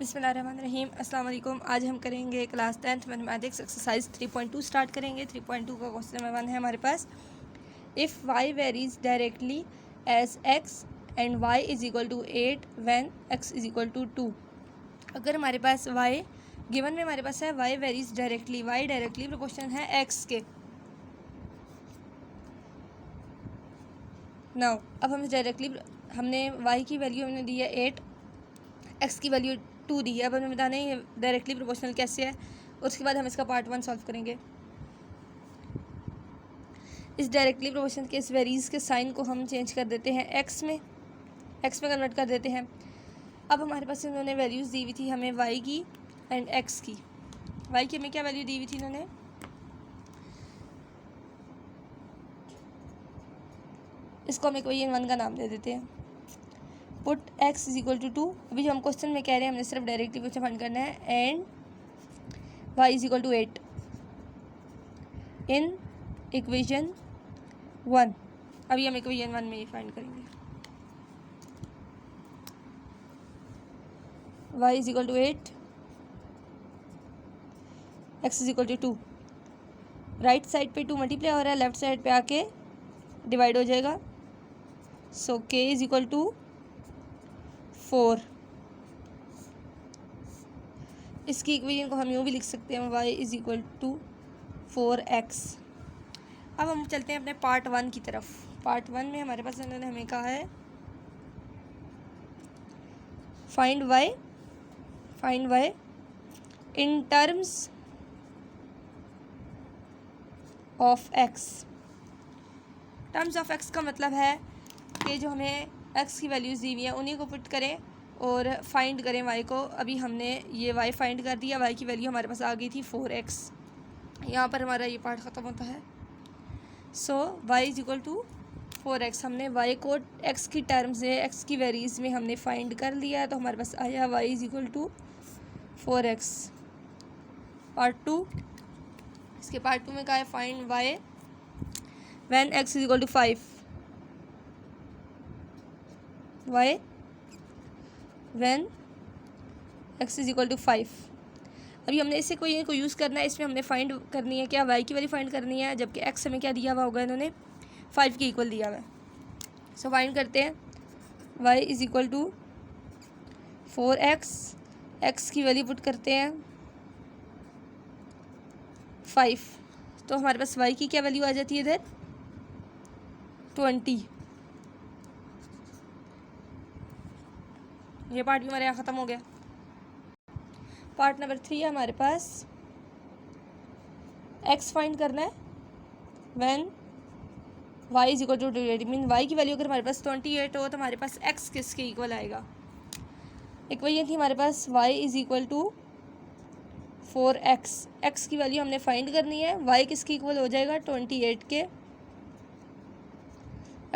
बिस्मिल्लाहिर्रहमानिर्रहीम। अस्सलाम वालेकुम। आज हम करेंगे class 10th mathematics exercise 3.2 start करेंगे। 3.2 का क्वेश्चन नंबर 1 है हमारे पास। If y varies directly as x and y is equal to 8 when x is equal to 2। अगर हमारे पास y गिवन में हमारे पास है y varies directly, y directly proportional है x के। नाउ अब हम डायरेक्टली हमने y की वैल्यू हमने दी है 8, x की वैल्यू 2 दी है। अब हमें बताना है ये डायरेक्टली प्रोपोर्शनल कैसे है। उसके बाद हम इसका पार्ट 1 सॉल्व करेंगे। इस डायरेक्टली प्रोपोर्शनल के इस वेरीज के साइन को हम चेंज कर देते हैं x में कन्वर्ट कर देते हैं। अब हमारे पास इन्होंने वैल्यूज़ दी हुई थी हमें y की एंड x की। y की हमें क्या वैल्यू दी हुई थी इन्होंने, इसको हम इक्वेशन 1 का नाम दे देते हैं। Put x is equal to 2। अभी जो हम क्वेश्चन में कह रहे हैं हमने सिर्फ डायरेक्टली क्वेश्चन फाइंड करना है। And y is equal to 8 in equation 1। अभी हम इक्वेशन 1 में ये फाइंड करेंगे। y is equal to 8, x is equal to 2। Right side पे 2 मल्टीप्लाई हो रहा है, लेफ्ट साइड पे आके डिवाइड हो जाएगा। सो k इज इक्वल टू 4। इसकी इक्वेशन को हम यूँ भी लिख सकते हैं, y is equal to 4x। अब हम चलते हैं अपने पार्ट 1 की तरफ। पार्ट 1 में हमारे पास उन्होंने हमें कहा है find y in terms of x। Terms of x का मतलब है कि जो हमें x की वैल्यूज़ दी हुई हैं उन्हीं को पुट करें और फाइंड करें y को। अभी हमने ये y फाइंड कर दिया, y की वैल्यू हमारे पास आ गई थी 4x। यहाँ पर हमारा ये पार्ट ख़त्म होता है। So y is equal to 4x। हमने y को x की टर्म्स से x की वेरीज में हमने फाइंड कर लिया, तो हमारे पास आया y is equal to 4x। Part 2, इसके पार्ट 2 में कहा है find y when x is equal to 5। y when x is equal to 5। अभी हमने इससे कोई को यूज़ करना है, इसमें हमने फाइंड करनी है क्या, y की वैल्यू फाइंड करनी है, जबकि x हमें क्या दिया हुआ होगा, इन्होंने 5 के इक्वल दिया हुआ है। सो फाइंड करते हैं y is equal to 4x, x की वैल्यू पुट करते हैं 5। तो हमारे पास y की क्या वैल्यू आ जाती है इधर 20। ये पार्ट भी हमारे यहाँ ख़त्म हो गया। पार्ट नंबर 3 है हमारे पास, x फाइंड करना है when y is equal to 28। Mean y की वैल्यू अगर हमारे पास 28 हो तो हमारे पास x किसके इक्वल आएगा। इक्वेशन थी हमारे पास y is equal to 4x। x की वैल्यू हमने फाइंड करनी है, y किसके इक्वल हो जाएगा 28 के।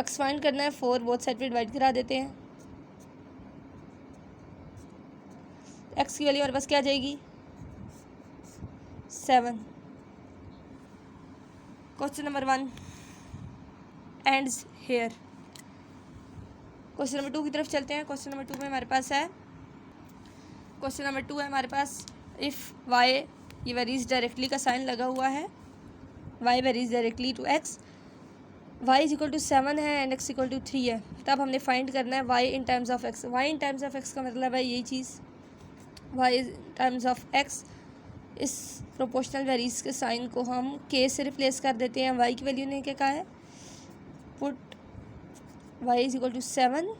x फाइंड करना है 4, बोथ साइड पे डिवाइड करा देते हैं। x की वैल्यू हमारे पास क्या आ जाएगी 7। Question number 1 ends here. Question number 2 की तरफ चलते हैं। क्वेश्चन नंबर 2 में हमारे पास है, क्वेश्चन नंबर 2 है हमारे पास, इफ़ y ये वेरीज डायरेक्टली का साइन लगा हुआ है, y varies directly to x, y is equal to 7 है एंड x इक्वल टू 3 है। तब हमने फाइंड करना है y in terms of x। y in terms of x का मतलब है यही चीज़, y in terms of x। इस प्रोपोर्शनल वेरीज के साइन को हम k से रिप्लेस कर देते हैं। y की वैल्यू ने क्या कहा है, put y is equal to 7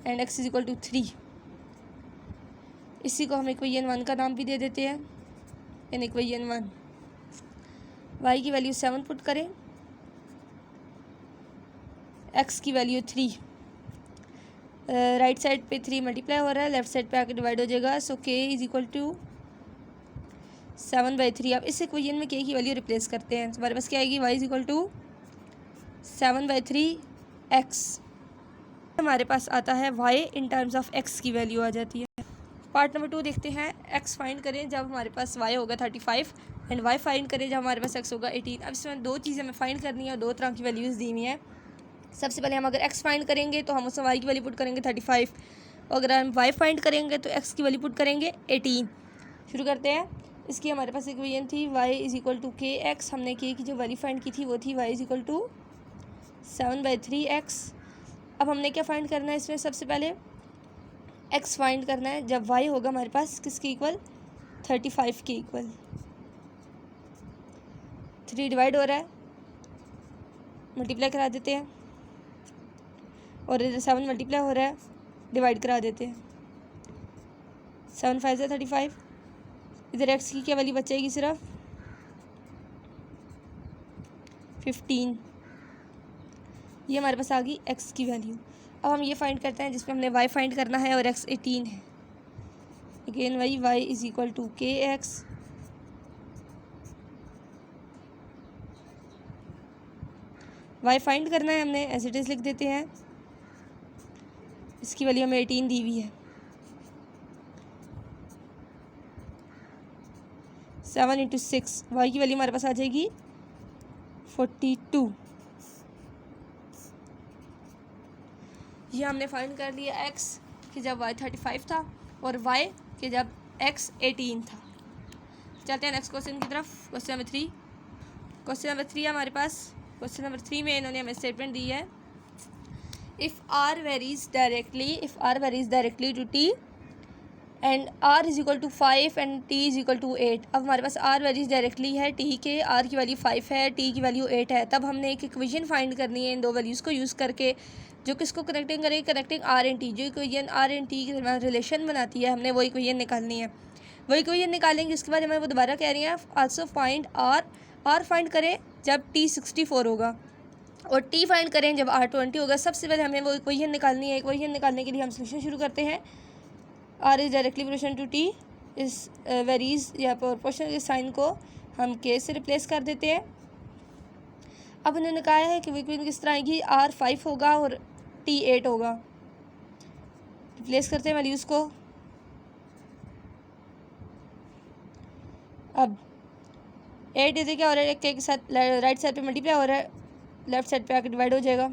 and x is equal to 3। इसी को हम इक्वेशन 1 का नाम भी दे देते हैं। इन इक्वेशन 1 y की वैल्यू 7 पुट करें, x की वैल्यू 3। राइट साइड पे 3 मल्टीप्लाई हो रहा है, लेफ्ट साइड पे आके डिवाइड हो जाएगा। सो k इज इक्वल टू 7/3। अब इस इक्वेशन में k की वैल्यू रिप्लेस करते हैं, तो हमारे पास क्या आएगी, y is equal to 7/3x। हमारे पास आता है y in terms of x की वैल्यू आ जाती है। पार्ट नंबर 2 देखते हैं, x फाइंड करें जब हमारे पास y होगा 35 एंड y फाइंड करें जब हमारे पास x होगा 18। अब इसमें दो चीज़ें हमें फाइंड करनी है, दो तरह की वैल्यूज़ दी हुई हैं। सबसे पहले हम अगर x फाइंड करेंगे तो हम उसमें y की वैल्यू पुट करेंगे 35, और अगर हम y फाइंड करेंगे तो x की वैल्यू पुट करेंगे 18। शुरू करते हैं। इसकी हमारे पास इक्वेशन थी y इज इक्वल टू के एक्स। हमने के की जो वैल्यू फाइंड की थी वो थी y is equal to 7/3x। अब हमने क्या फाइंड करना है इसमें, सबसे पहले x फाइंड करना है जब y होगा हमारे पास किसके इक्वल, 35 के इक्वल। 3 डिवाइड हो रहा है, मल्टीप्लाई करा देते हैं, और इधर 7 मल्टीप्लाई हो रहा है, डिवाइड करा देते हैं। 7 5 से 35। इधर x की क्या वैल्यू बचेगी, सिर्फ 15। ये हमारे पास आ गई x की वैल्यू। अब हम ये फाइंड करते हैं जिसमें हमने y फाइंड करना है और x 18 है। अगेन वही y इज इक्वल टू के एक्स। y फाइंड करना है हमने, एज इट इज़ लिख देते हैं। इसकी वैल्यू हमें 18 दी हुई है। 7 इंटू 6, y की वैल्यू हमारे पास आ जाएगी 42। ये हमने फाइंड कर लिया x कि जब y 35 था और y कि जब x 18 था। चलते हैं नेक्स्ट क्वेश्चन की तरफ। Question number 3। क्वेश्चन नंबर 3 हमारे पास। क्वेश्चन नंबर 3 में इन्होंने हमें स्टेटमेंट दी है, if r varies directly to t and r is equal to 5 and t is equal to 8। अब हमारे पास r वेरीज डायरेक्टली है t के, r की वैल्यू 5 है, t की वैल्यू 8 है। तब हमने एक इक्वेशन फाइंड करनी है इन दो वैल्यूज़ को यूज़ करके, जो किसको कनेक्टिंग करेगी, कनेक्टिंग r एंड t। जो इक्वेशन r एंड t के दरमियान रिलेशन बनाती है, हमने वो इक्वेशन निकालनी है। वो इक्वेशन निकालेंगे, उसके बाद हमें वो दोबारा कह रही है आल्सो फाइंड r फाइंड करें जब t 64 होगा और t फाइंड करें जब r 20 होगा। सबसे पहले हमें वो इक्वेशन निकालनी है। इक्वेशन निकालने के लिए हम सोल्यूशन शुरू करते हैं। r is directly proportional to t, इस वेरीज या प्रोपोर्शनल के साइन को हम k से रिप्लेस कर देते हैं। अब उन्होंने कहा है कि इक्वेशन किस तरह आएगी, r 5 होगा और t 8 होगा। रिप्लेस करते हैं वैल्यूज़ को। अब 8 इधर क्या हो रहा है, के साथ राइट साइड पे मल्टीप्लाई हो रहा है, लेफ्ट साइड पे आकर डिवाइड हो जाएगा।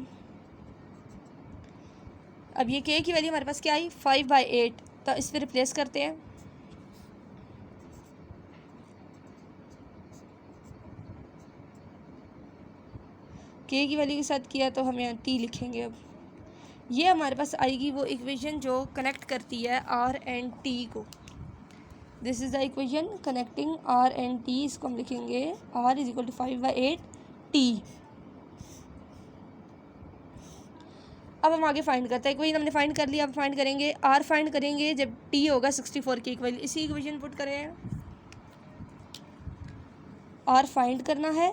अब ये के की वैल्यू हमारे पास क्या आई, 5/8, तो इस पर रिप्लेस करते हैं। के की वैल्यू के साथ किया तो हम यहाँ टी लिखेंगे। अब ये हमारे पास आएगी वो इक्वेशन जो कनेक्ट करती है आर एंड टी को। This is the equation connecting r and t. इसको हम लिखेंगे r is equal to 5/8 t. अब हम आगे फाइंड करते हैं। इक्वेशन हमने फाइंड कर लिया। अब फाइंड करेंगे, आर फाइंड करेंगे जब टी होगा 64 के इक्वल। इसी इक्वेशन पुट करें, आर फाइंड करना है,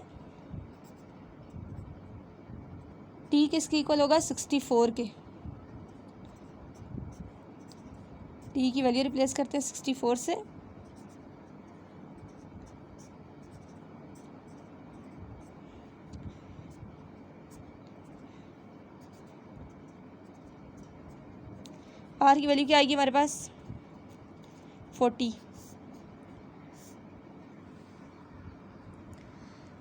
टी किसके इक्वल होगा, 64 के। टी की वैल्यू रिप्लेस करते हैं 64 से। आर की वैल्यू क्या आएगी हमारे पास, 40।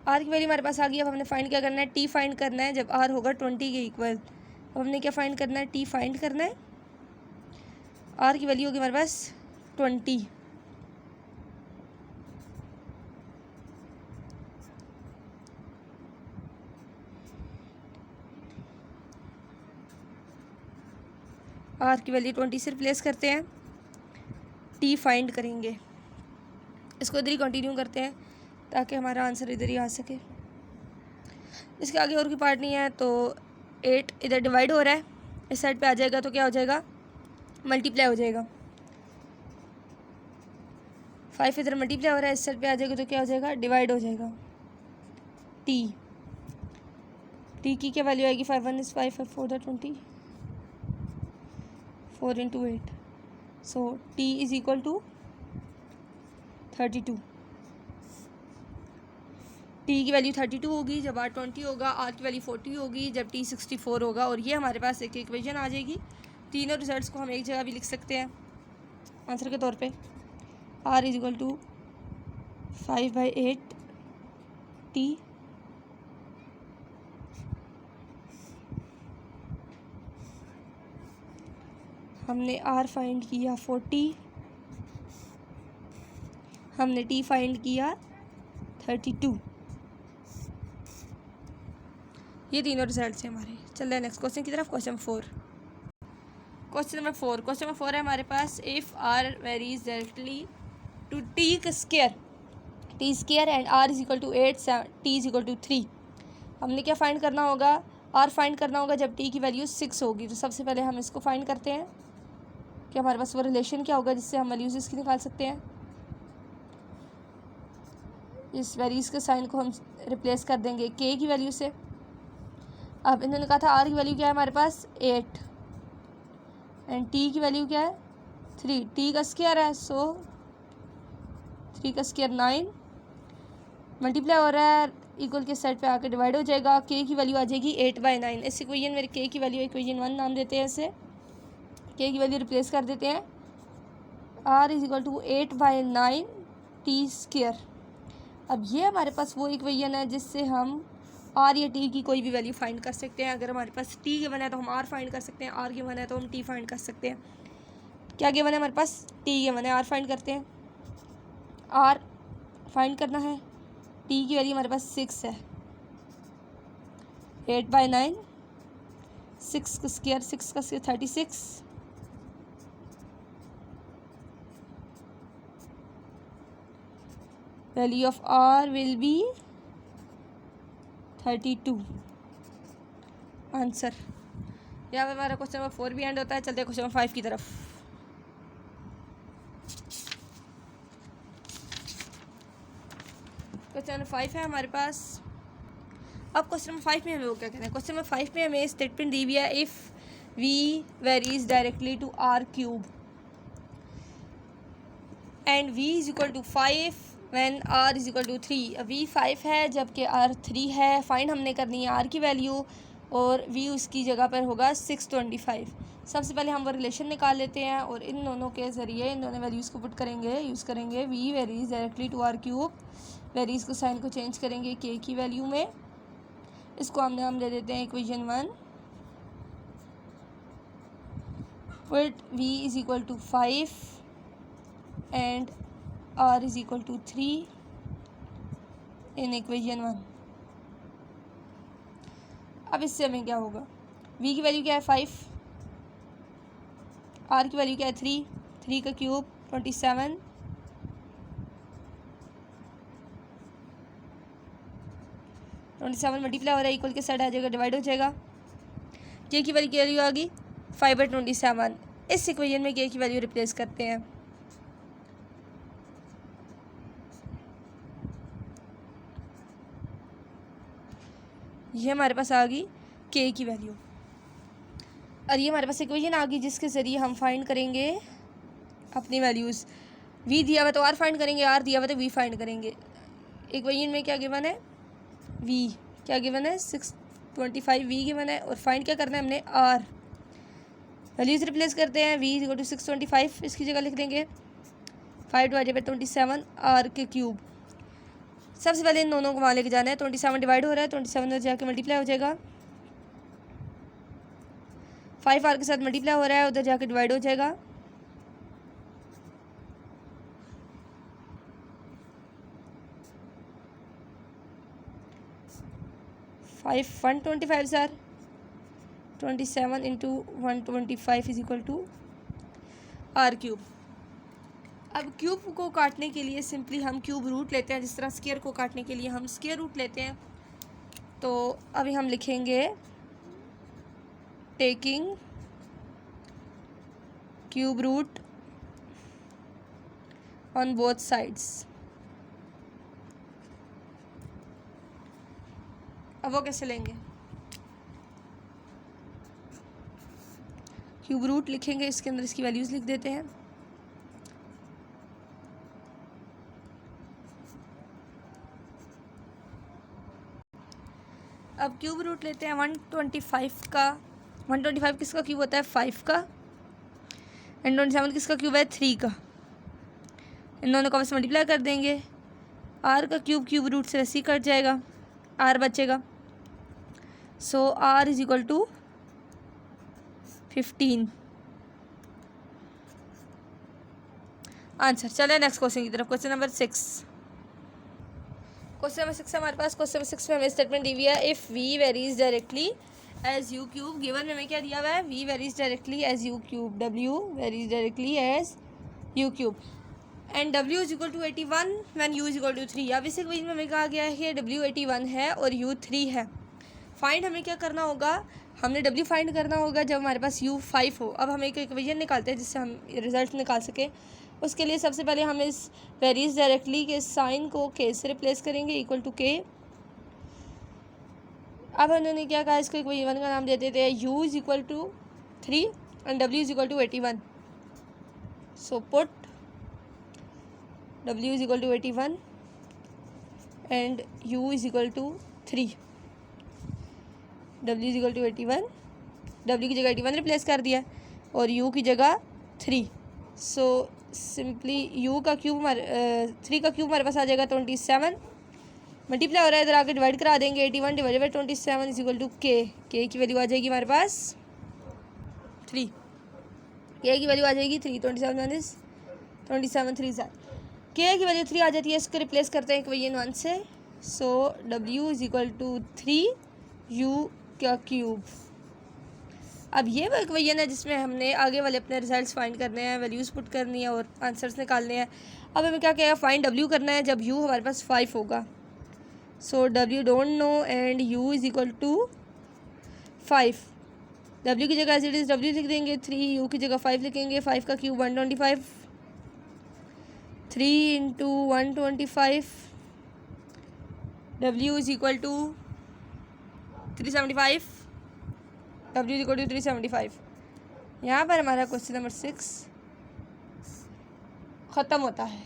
आर की वैल्यू हमारे पास आ गई। अब हमने फाइंड क्या करना है, टी फाइंड करना है जब आर होगा 20 के इक्वल। अब हमने क्या फाइंड करना है, टी फाइंड करना है। आर की वैल्यू होगी हमारे पास 20। आर की वैल्यू 20 से रिप्लेस करते हैं, टी फाइंड करेंगे। इसको इधर ही कंटिन्यू करते हैं ताकि हमारा आंसर इधर ही आ सके। इसके आगे और कोई पार्ट नहीं है। तो 8 इधर डिवाइड हो रहा है, इस साइड पे आ जाएगा तो क्या हो जाएगा, मल्टीप्लाई हो जाएगा। 5 इधर मल्टीप्लाई हो रहा है, इस साइड पे आ जाएगा तो क्या हो जाएगा, डिवाइड हो जाएगा। टी की क्या वैल्यू आएगी, 5 1 is 5 4 20 4 into 8, so t is equal to 32। t की वैल्यू 32 होगी जब r 20 होगा, r की वैल्यू 40 होगी जब t 64 होगा। और ये हमारे पास एक इक्वेशन आ जाएगी। तीनों रिजल्ट्स को हम एक जगह भी लिख सकते हैं आंसर के तौर पे। r is equal to 5/8 t हमने आर फाइंड किया 40, हमने टी फाइंड किया 32। ये तीनों रिजल्ट्स हैं हमारे। चल रहे हैं नेक्स्ट क्वेश्चन की तरफ। क्वेश्चन नंबर फोर है हमारे पास। If r varies directly to t square and r is equal to 8, t is equal to 3। हमने क्या फाइंड करना होगा? आर फाइंड करना होगा जब टी की वैल्यू 6 होगी। तो सबसे पहले हम इसको फाइंड करते हैं कि हमारे पास वो रिलेशन क्या होगा जिससे हम वैल्यूज इसकी निकाल सकते हैं। इस वैल्यूज़ के साइन को हम रिप्लेस कर देंगे के की वैल्यू से। अब इन्होंने कहा था आर की वैल्यू क्या है हमारे पास 8 एंड टी की वैल्यू क्या है 3। टी का स्क्वायर है, सो 3 का स्क्वायर 9, मल्टीप्लाई हो रहा है, इक्वल के सेट पे आकर डिवाइड हो जाएगा। के की वैल्यू आ जाएगी 8/9। इस इक्वेशन में के की वैल्यू इक्वेशन 1 नाम देते हैं इसे। के की वैल्यू रिप्लेस कर देते हैं। R is equal to 8/9 t square. अब ये हमारे पास वो इक्वेशन है जिससे हम आर या टी की कोई भी वैल्यू फाइंड कर सकते हैं। अगर हमारे पास टी गिवन है तो हम आर फाइंड कर सकते हैं, आर गिवन है तो हम टी फाइंड कर सकते हैं। क्या गिवन है हमारे पास? टी गिवन है, आर फाइंड करते हैं। आर फाइंड करना है, टी की वैल्यू हमारे पास 6 है। 8/9, 6 का square 36। Value of r will be 32 answer. यहाँ पर हमारा क्वेश्चन नंबर 4 भी एंड होता है। चलते हैं क्वेश्चन नंबर 5 की तरफ। क्वेश्चन नंबर 5 है हमारे पास। अब क्वेश्चन नंबर 5 में हमें वो क्या कहना है? क्वेश्चन नंबर 5 में हमें स्टेटमेंट दी हुई है if v varies directly to r cube and v is equal to 5 when r is equal to 3। V 5 है जबकि आर 3 है। फाइंड हमने करनी है आर की वैल्यू और वी उसकी जगह पर होगा 625। सबसे पहले हम वो रिलेशन निकाल लेते हैं और इन दोनों के ज़रिए इन दोनों वैल्यूज़ को पुट करेंगे, यूज़ करेंगे। V varies directly to r cube, varies को साइन को चेंज करेंगे के की वैल्यू में। इसको हम नाम दे देते हैं equation 1। Put v is equal to 5 and r is equal to 3 in equation 1। अब इससे हमें क्या होगा? v की वैल्यू क्या है 5, r की वैल्यू क्या है 3 का क्यूब 27, मल्टीप्लाई हो रहा है, इक्वल के साइड आ जाएगा, डिवाइड हो जाएगा। k की वैल्यू आ गई 5/27। इस इक्वेशन में k की वैल्यू रिप्लेस करते हैं। ये हमारे पास आ गई k की वैल्यू और ये हमारे पास इक्वेशन आ गई जिसके ज़रिए हम फाइंड करेंगे अपनी वैल्यूज़। v दिया हुआ तो r फाइंड करेंगे, r दिया हुआ तो v फाइंड करेंगे। इक्वेशन में क्या गिवन है? v क्या गिवन है? 625 v गिवन है और फाइंड क्या करना है हमने? r। वैल्यूज़ रिप्लेस करते हैं। v इक्वल टू 625, इसकी जगह लिख देंगे 5/27 r के क्यूब। सबसे पहले इन दोनों को वहाँ लेके जाना है। 27 डिवाइड हो रहा है, 27 में जाके मल्टीप्लाई हो जाएगा। 5 आर के साथ मल्टीप्लाई हो रहा है, उधर जाके डिवाइड हो जाएगा। फाइव 125 सर 27 into 125 is equal to r cube. अब क्यूब को काटने के लिए सिंपली हम क्यूब रूट लेते हैं, जिस तरह स्क्वायर को काटने के लिए हम स्क्वायर रूट लेते हैं। तो अभी हम लिखेंगे taking cube root on both sides. अब वो कैसे लेंगे? क्यूब रूट लिखेंगे, इसके अंदर इसकी वैल्यूज़ लिख देते हैं। अब क्यूब रूट लेते हैं 125 का। 125 किसका क्यूब होता है? 5 का। एंड 27 किसका क्यूब है? 3 का। इन दोनों को बस मल्टीप्लाई कर देंगे। आर का क्यूब रूट से वैसे ही कट जाएगा, आर बचेगा। So r is equal to 15। Answer. चले नेक्स्ट क्वेश्चन की तरफ। Question number 6। क्वेश्चन नंबर 6 हमारे पास। क्वेश्चन नंबर 6 में हमें स्टेटमेंट दी हुई है, if v varies directly as U cube. Given में हमें क्या दिया हुआ है, v varies directly as U cube, W varies directly as U cube and W is equal to 81 when U is equal to 3। अब इस इक्वेशन में हमें कहा गया है कि डब्ल्यू 81 है और यू 3 है। फाइंड हमें क्या करना होगा, हमने डब्ल्यू फाइंड करना होगा जब हमारे पास यू 5 हो। अब हम एक इक्वेशन निकालते हैं जिससे हम रिजल्ट निकाल सकें। उसके लिए सबसे पहले हम इस वेरीज डायरेक्टली के साइन को के से रिप्लेस करेंगे, इक्वल टू के। अब उन्होंने क्या कहा, इसको इक्वेशन का नाम दे देते हैं U is equal to 3 and W is equal to 81। So put W is equal to 81 and U is equal to 3। W is equal to 81, W की जगह 81 रिप्लेस कर दिया और U की जगह 3। सो सिंपली U का क्यूब 3 का cube हमारे पास आ जाएगा 27। मल्टीप्लाई हो रहा है, इधर आके डिवाइड करा देंगे। 81 divided by 27 is equal to k. K की वैल्यू आ जाएगी हमारे पास 3। के की वैल्यू आ जाएगी 3। 27 3 7 के की वैल्यू 3 आ जाती है। इसको रिप्लेस करते हैं इक्वेशन 1 से। So W is equal to 3 U का क्यूब। अब ये वो इक्वेशन है जिसमें हमने आगे वाले अपने रिजल्ट्स फाइंड करने हैं, वैल्यूज़ पुट करनी है और आंसर्स निकालने हैं। अब हमें क्या कहेगा, फाइंड W करना है जब U हमारे पास 5 होगा। So W don't know and U is equal to 5। W की जगह एज इट इज़ W लिख देंगे, 3 U की जगह 5 लिखेंगे। 5 का cube 125, 3 into 125, W is equal to 375। W is equal to 375। यहाँ पर हमारा क्वेश्चन नंबर 6 ख़त्म होता है।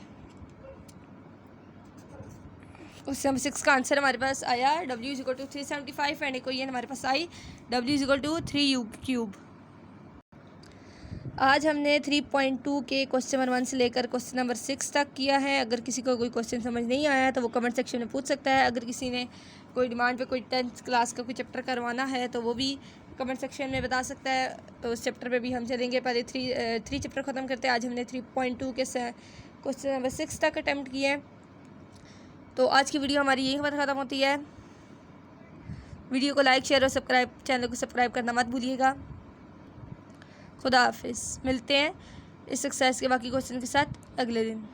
क्वेश्चन नंबर 6 का आंसर हमारे पास आया W is equal to 375 and equation हमारे पास आई W is equal to 3U cube. आज हमने 3.2 के क्वेश्चन नंबर 1 से लेकर क्वेश्चन नंबर 6 तक किया है। अगर किसी को कोई क्वेश्चन समझ नहीं आया तो वो कमेंट सेक्शन में पूछ सकता है। अगर किसी ने कोई डिमांड पे कोई 10th क्लास का कोई चैप्टर करवाना है तो वो भी कमेंट सेक्शन में बता सकता है। तो उस चैप्टर पे भी हम चलेंगे। पहले 3 चैप्टर ख़त्म करते हैं। आज हमने 3.2 के क्वेश्चन नंबर 6 तक अटैम्प्ट किए हैं। तो आज की वीडियो हमारी यहीं पर ख़त्म होती है। वीडियो को लाइक, शेयर और सब्सक्राइब, चैनल को सब्सक्राइब करना मत भूलिएगा। खुदा हाफिज़। मिलते हैं इस एक्सरसाइज के बाकी क्वेश्चन के साथ अगले दिन।